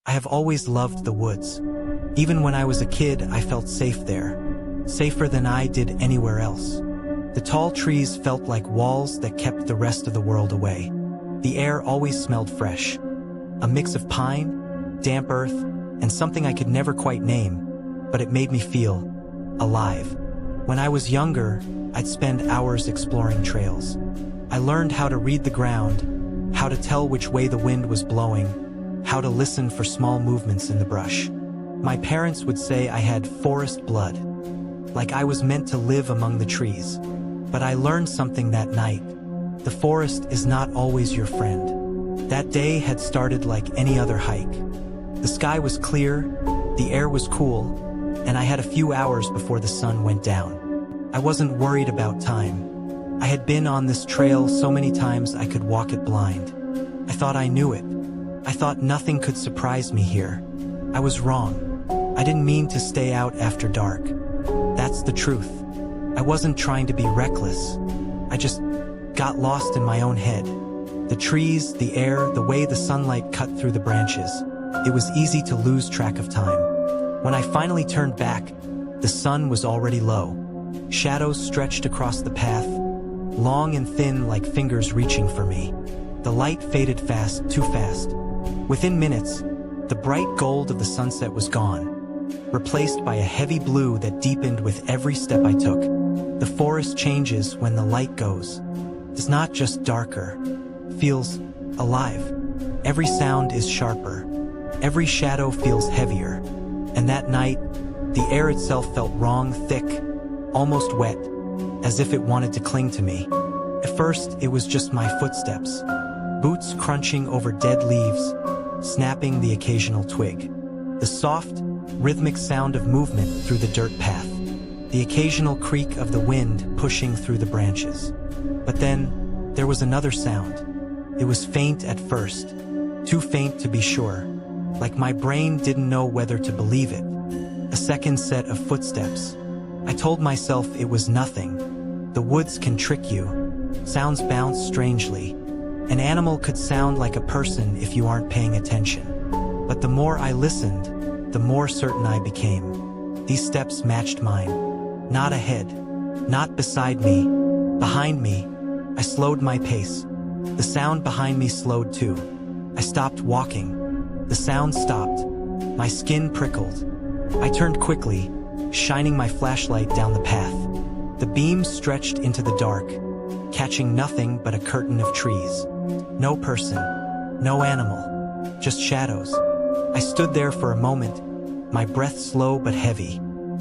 I have always loved the woods. Even when I was a kid, I felt safe there. Safer than I did anywhere else. The tall trees felt like walls that kept the rest of the world away. The air always smelled fresh. A mix of pine, damp earth, and something I could never quite name, but it made me feel alive. When I was younger, I'd spend hours exploring trails. I learned how to read the ground, how to tell which way the wind was blowing, how to listen for small movements in the brush. My parents would say I had forest blood, like I was meant to live among the trees. But I learned something that night. The forest is not always your friend. That day had started like any other hike. The sky was clear, the air was cool, and I had a few hours before the sun went down. I wasn't worried about time. I had been on this trail so many times I could walk it blind. I thought I knew it. I thought nothing could surprise me here. I was wrong. I didn't mean to stay out after dark. That's the truth. I wasn't trying to be reckless. I just got lost in my own head. The trees, the air, the way the sunlight cut through the branches. It was easy to lose track of time. When I finally turned back, the sun was already low. Shadows stretched across the path, long and thin like fingers reaching for me. The light faded fast, too fast. Within minutes, the bright gold of the sunset was gone, replaced by a heavy blue that deepened with every step I took. The forest changes when the light goes. It's not just darker, feels alive. Every sound is sharper. Every shadow feels heavier. And that night, the air itself felt wrong, thick, almost wet, as if it wanted to cling to me. At first, it was just my footsteps, boots crunching over dead leaves, snapping the occasional twig. The soft, rhythmic sound of movement through the dirt path. The occasional creak of the wind pushing through the branches. But then, there was another sound. It was faint at first, too faint to be sure, like my brain didn't know whether to believe it. A second set of footsteps. I told myself it was nothing. The woods can trick you. Sounds bounce strangely. An animal could sound like a person if you aren't paying attention. But the more I listened, the more certain I became. These steps matched mine. Not ahead, not beside me, behind me. I slowed my pace. The sound behind me slowed too. I stopped walking. The sound stopped. My skin prickled. I turned quickly, shining my flashlight down the path. The beam stretched into the dark, catching nothing but a curtain of trees. No person, no animal, just shadows. I stood there for a moment, my breath slow but heavy.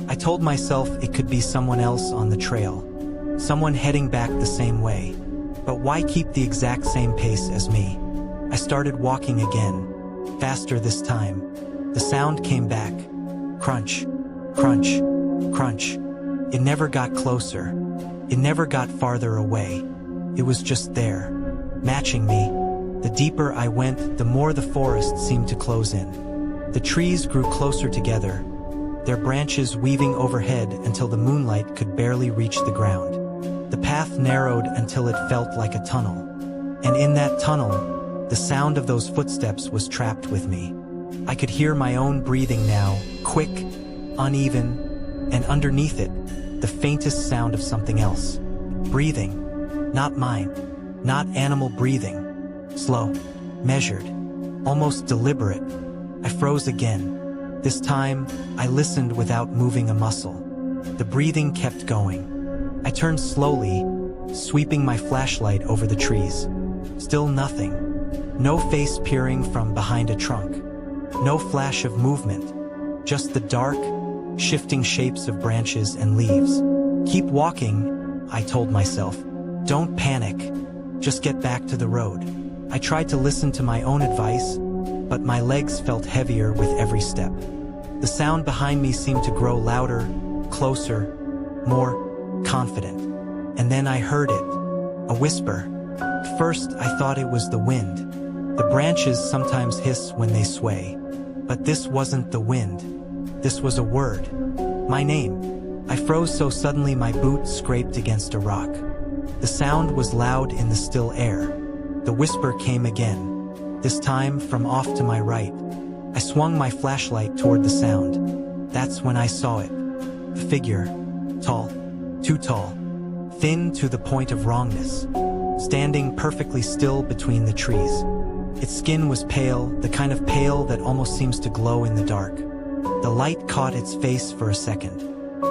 I told myself it could be someone else on the trail, someone heading back the same way. But why keep the exact same pace as me? I started walking again, faster this time. The sound came back. Crunch, crunch, crunch. It never got closer. It never got farther away. It was just there, matching me. The deeper I went, the more the forest seemed to close in. The trees grew closer together, their branches weaving overhead until the moonlight could barely reach the ground. The path narrowed until it felt like a tunnel. And in that tunnel, the sound of those footsteps was trapped with me. I could hear my own breathing now, quick, uneven, and underneath it, the faintest sound of something else. Breathing. Not mine. Not animal breathing. Slow. Measured. Almost deliberate. I froze again. This time, I listened without moving a muscle. The breathing kept going. I turned slowly, sweeping my flashlight over the trees. Still nothing. No face peering from behind a trunk. No flash of movement. Just the dark, shifting shapes of branches and leaves. Keep walking, I told myself. Don't panic. Just get back to the road. I tried to listen to my own advice, but my legs felt heavier with every step. The sound behind me seemed to grow louder, closer, more confident. And then I heard it. A whisper. At first, I thought it was the wind. The branches sometimes hiss when they sway. But this wasn't the wind. This was a word. My name. I froze so suddenly my boot scraped against a rock. The sound was loud in the still air. The whisper came again, this time from off to my right. I swung my flashlight toward the sound. That's when I saw it. A figure. Tall. Too tall. Thin to the point of wrongness. Standing perfectly still between the trees. Its skin was pale, the kind of pale that almost seems to glow in the dark. The light caught its face for a second.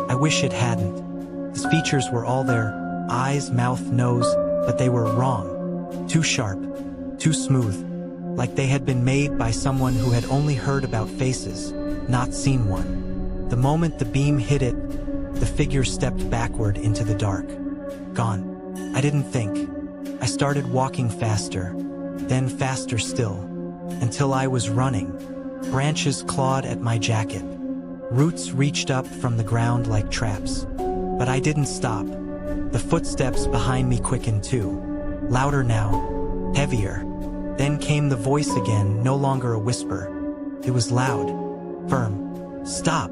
I wish it hadn't. Its features were all there. Eyes, mouth, nose, but they were wrong. Too sharp. Too smooth. Like they had been made by someone who had only heard about faces, not seen one. The moment the beam hit it, the figure stepped backward into the dark. Gone. I didn't think. I started walking faster, then faster still, until I was running. Branches clawed at my jacket. Roots reached up from the ground like traps. But I didn't stop. The footsteps behind me quickened too. Louder now. Heavier. Then came the voice again, no longer a whisper. It was loud. Firm. Stop.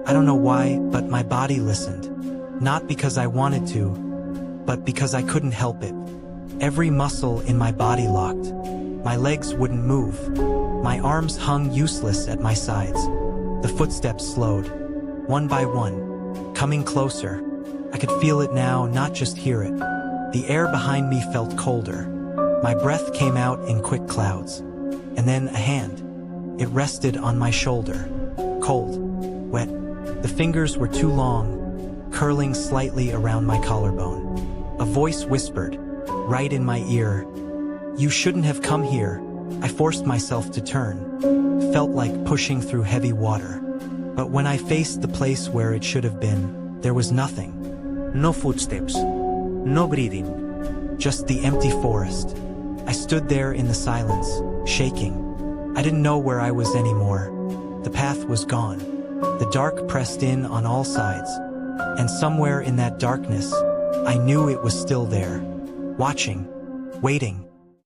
I don't know why, but my body listened. Not because I wanted to, but because I couldn't help it. Every muscle in my body locked. My legs wouldn't move. My arms hung useless at my sides. The footsteps slowed. One by one. Coming closer. I could feel it now, not just hear it. The air behind me felt colder. My breath came out in quick clouds. And then a hand. It rested on my shoulder. Cold. Wet. The fingers were too long, curling slightly around my collarbone. A voice whispered, right in my ear, "You shouldn't have come here." I forced myself to turn. Felt like pushing through heavy water. But when I faced the place where it should have been, there was nothing. No footsteps. No breathing. Just the empty forest. I stood there in the silence, shaking. I didn't know where I was anymore. The path was gone. The dark pressed in on all sides. And somewhere in that darkness, I knew it was still there. Watching. Waiting.